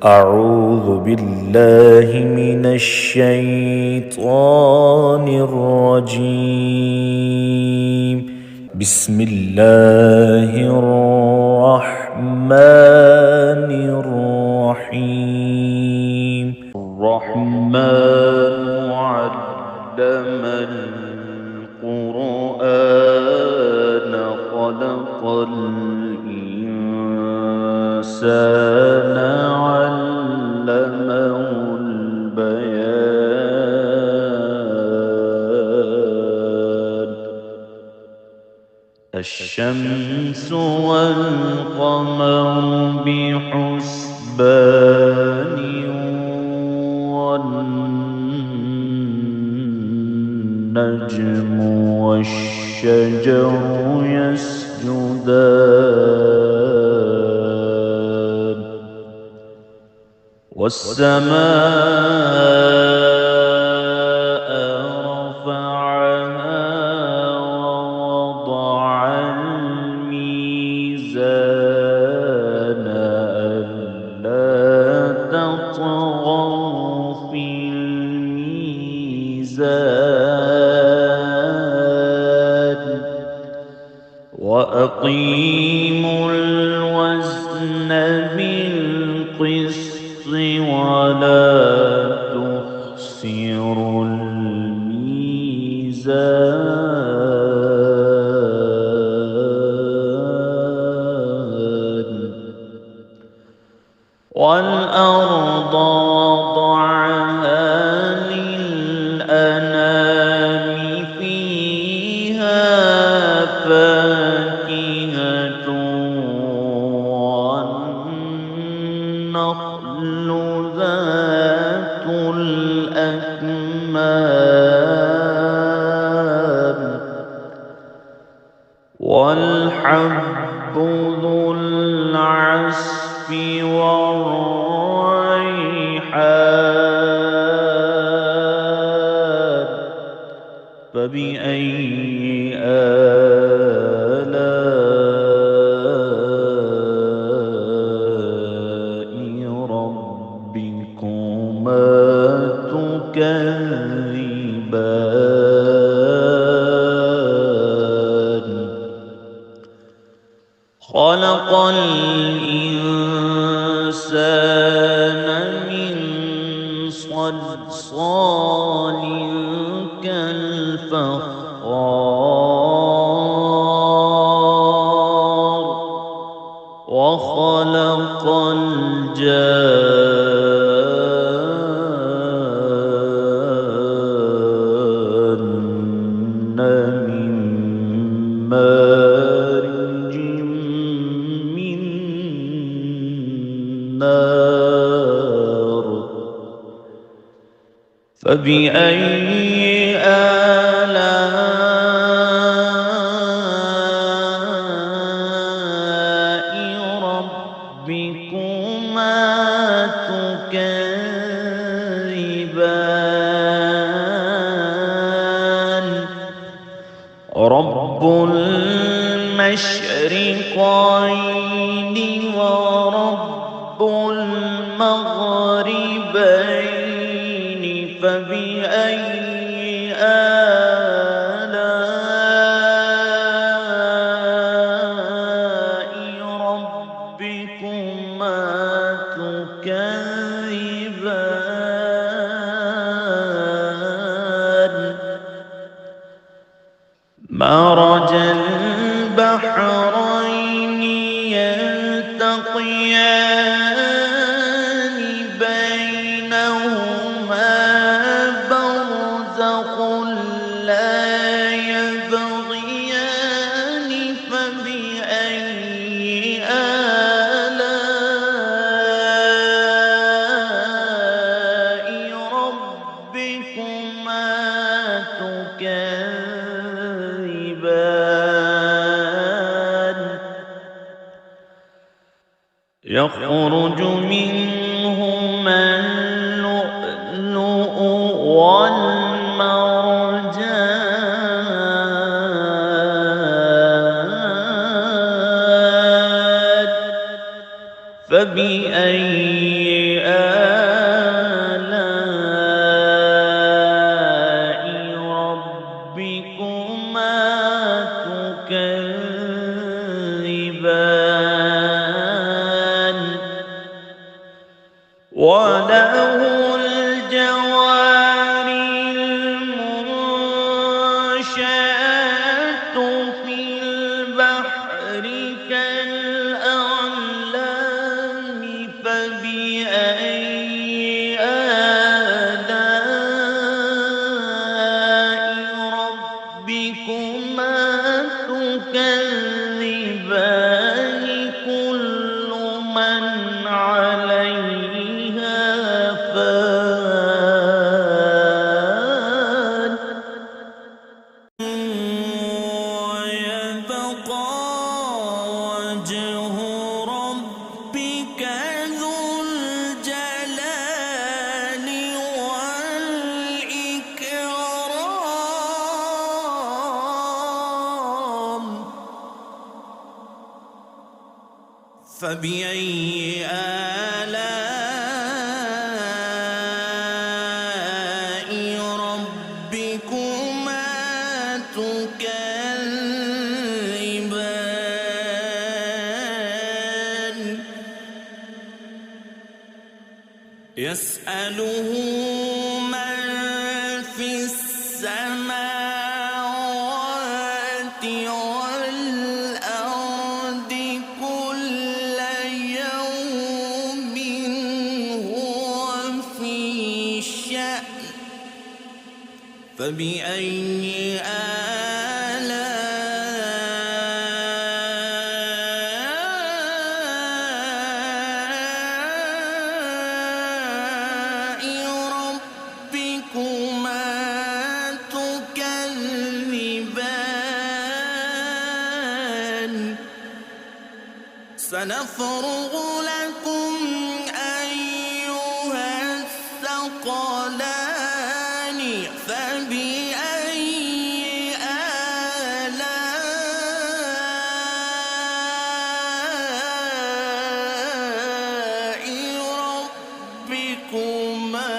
أعوذ بالله من الشيطان الرجيم. بسم الله الرحمن الرحيم. الرحمن علم القرآن خلق الإنسان علمه البيان. الشمس والقمر بحسبان والنجم والشجر يسجدان والسماء رفعها ووضع الميزان ألا تطغوا في الميزان وأقيموا الوزن بالقسط ولا تخسروا الميزان. والأرض وضعها للأنام فيها فاكهة والنخل ذات الأكمام والحب ذو العصف والريحان. فبأي آلاء ربكما تكذبان. خلق الإنسان من صلصال كالفخار وخلق الجان من مارج من نار. فبأي آلاء ربكما تكذبان. رب المشرقين ورب المغربين. فبأي آلاء ربكما تكذبان. مرج البحرين يلتقيان بينهما برزخ لا يبغيان. فبأي آلاء ربكما تكذبان. يخرج منهما اللؤلؤ والمرجان. فبأي وله الجوار المنشآت في البحر كالأعلام فبأي آلاء ربكما تكذبان كل من عليها فان ويبقى وجه ربك ذو الجلال والإكرام فبأي آلاء ربكما تكذبان يسأله من في السماوات والأرض كل يوم هو في شأن فبأي آلاء ربكما تكذبان سنفرغ لكم أيها الثقلان فبأي آلاء ربكما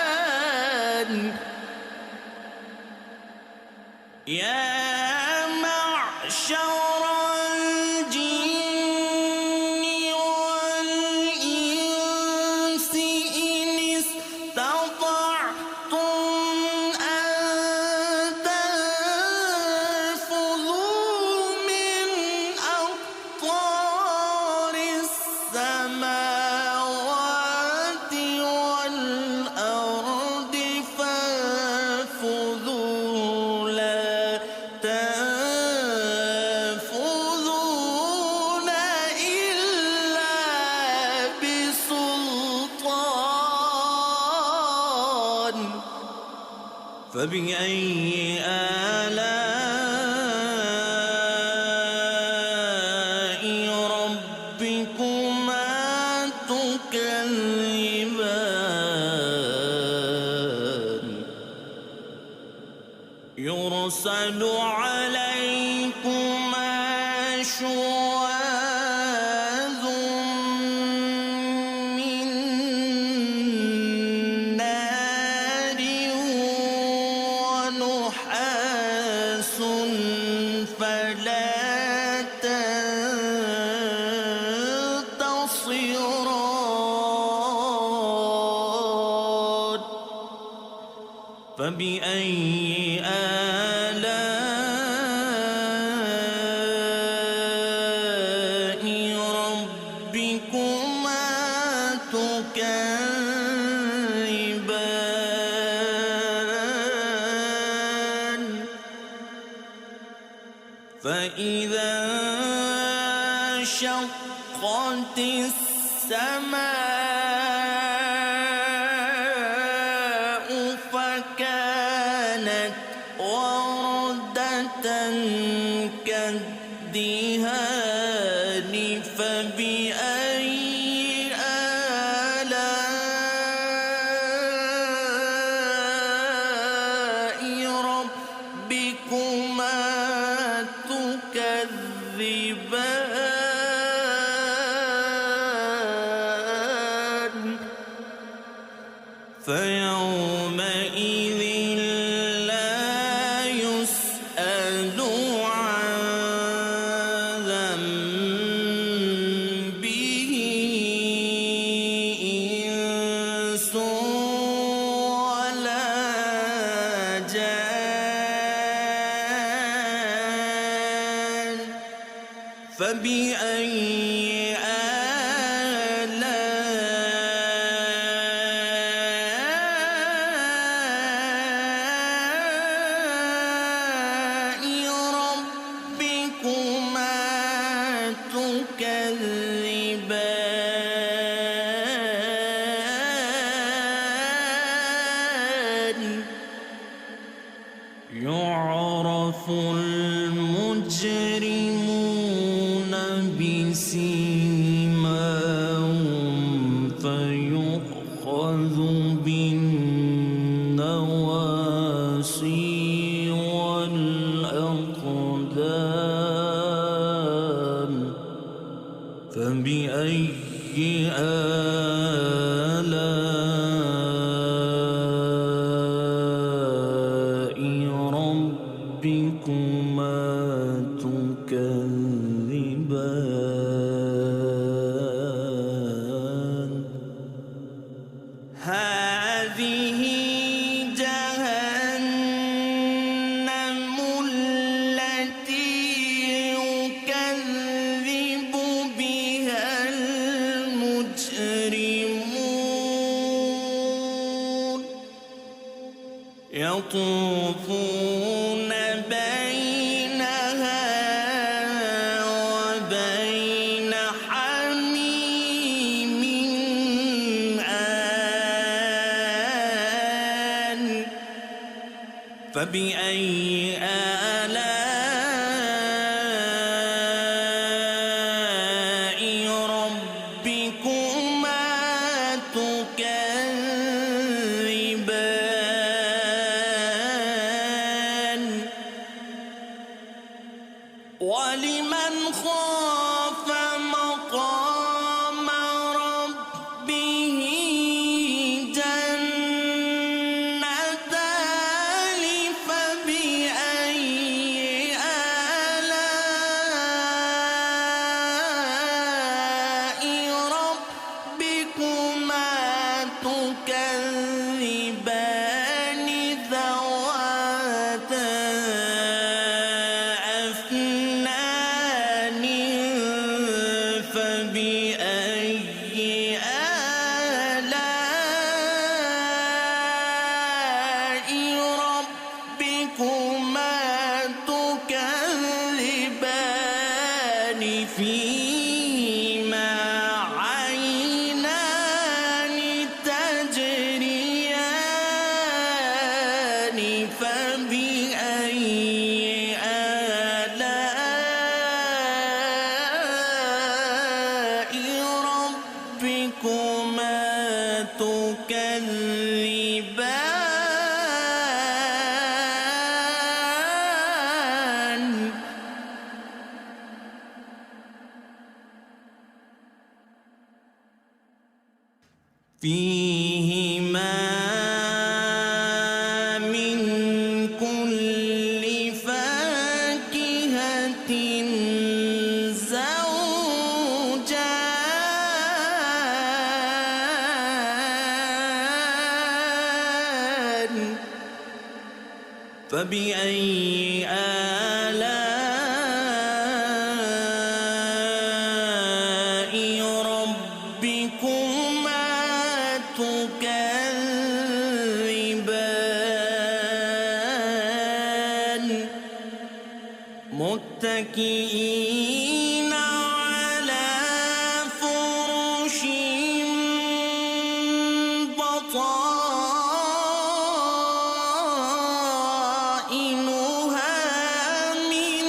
تكذبان يا معشر الجن والإنس إن استطعتم أن تنفذوا من أقطار السماوات والأرض فانفذوا لا تنفذون إلا بسلطان فبأي آلاء ربكما تكذبان يرسل عليكما شواظ من نار ونحاس فلا تنتصران فبأي آلاء ربكما تكذبان فإذا انشقت السماء فكانت وردة كالدهان فبأي آلاء ربكما تكذبان فيومئذ لا يسأل عن فبأي آلاء ربكما تكذبان يعرف المجرمون بسيماهم فيؤخذ بالنواصي والأقدام فبأي آلاء ربكما تكذبان هذه جهنم التي يكذب بها المجرمون يطوفون بينها وبين حميم آن فبأي آلاء ربكما تكذبان ولمن خاف مقام ربه جنتان فبأي آلاء ربكما تكذبان ذواتا أفنان فبأي آلاء ربكما تكذبان فيهما عينان تجريان فبأي آلاء ربكما تكذبان فيهما من كل فاكهة زوجان فبأي آلاء ربكما تكذبان متكئين على فرش بطائنها من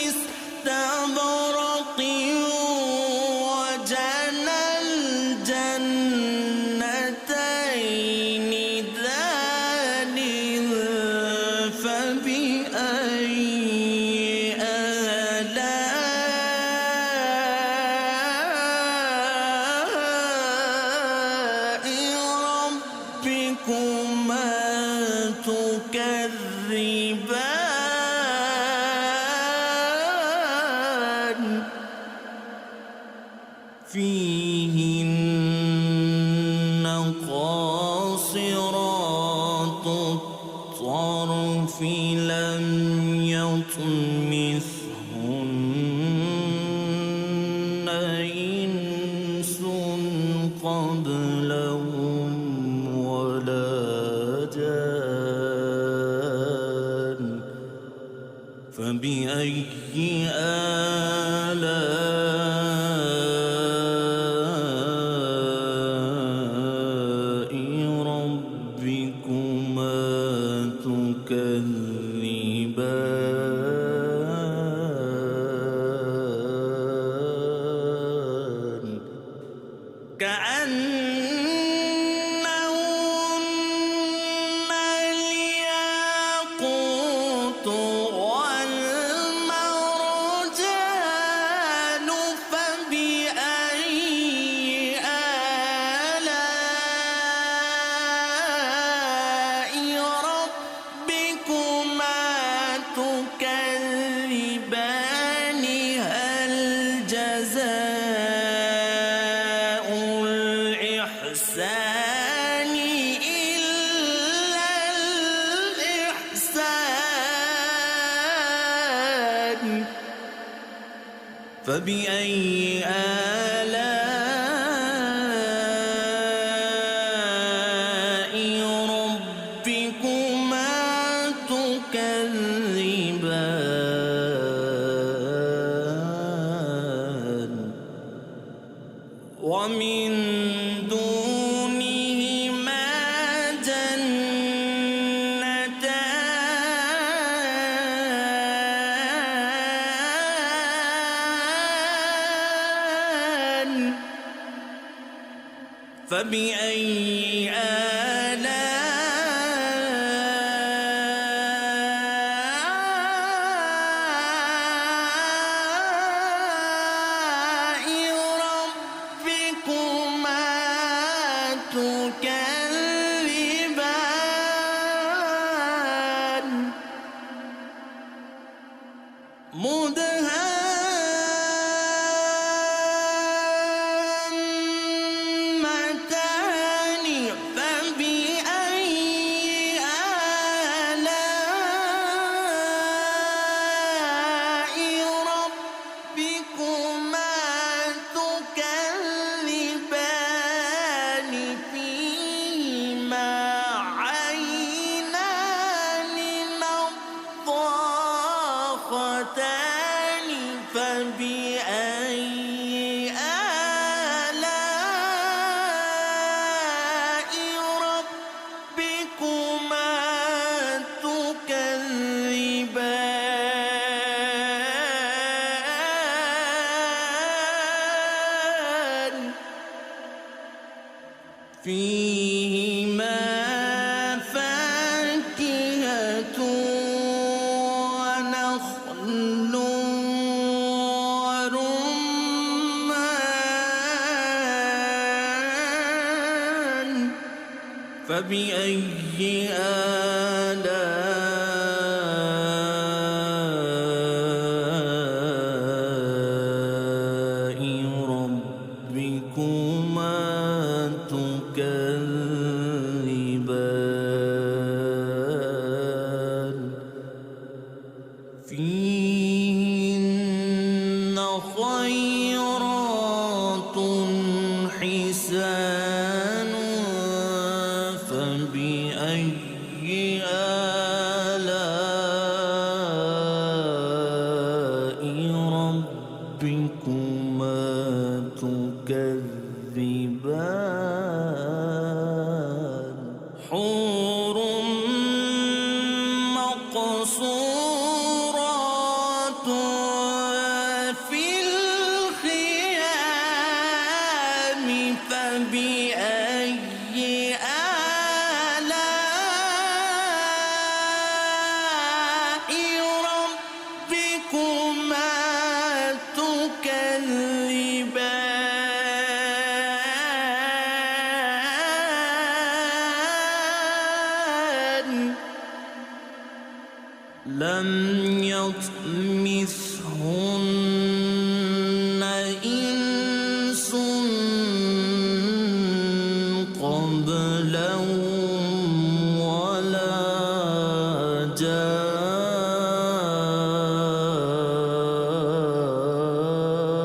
استبرق وجنى الجنتين دان فبأي آلاء ربكما تكذبان فيهن قاصرات الطرف لم يطمثهن كأنهن الياقوت والمرجان فبأي آلاء ربكما تكذبان هل جزاء الإحسان إلا الإحسان فبأي آلاء ربكما تكذبان ومن دونهما جنتان فبأي آلاء ربكما تكذبان مدهامتان فبأي آلاء ربكما تكذبان فيهما عينان نضاختان فبأي آلاء ربكما تكذبان فيهما فاكهة ونخل ورمان فبأي آلاء ربكما تكذبان فيهن خيرات حسان فبأي آلاء ربكما تكذبان حور مقصورات في الخيام فبأي آلاء ربكما تكذبان لم يطمثهن إنس قبلهم ولا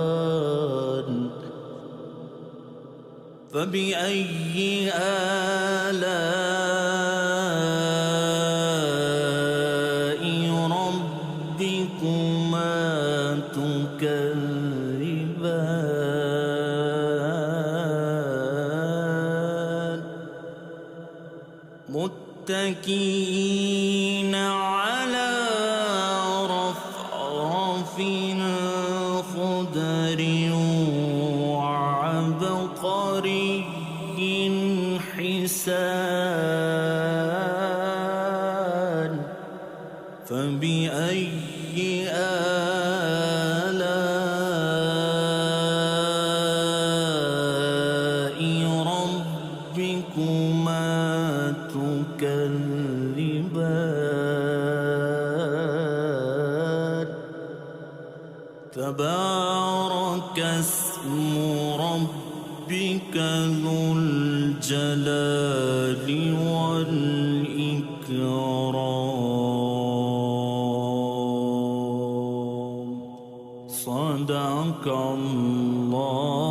جان فبأي آلاء ربكما تكذبان متكئين على رفرف خضر وعبقر تبارك اسم ربك ذو الجلال والإكرام. صدق الله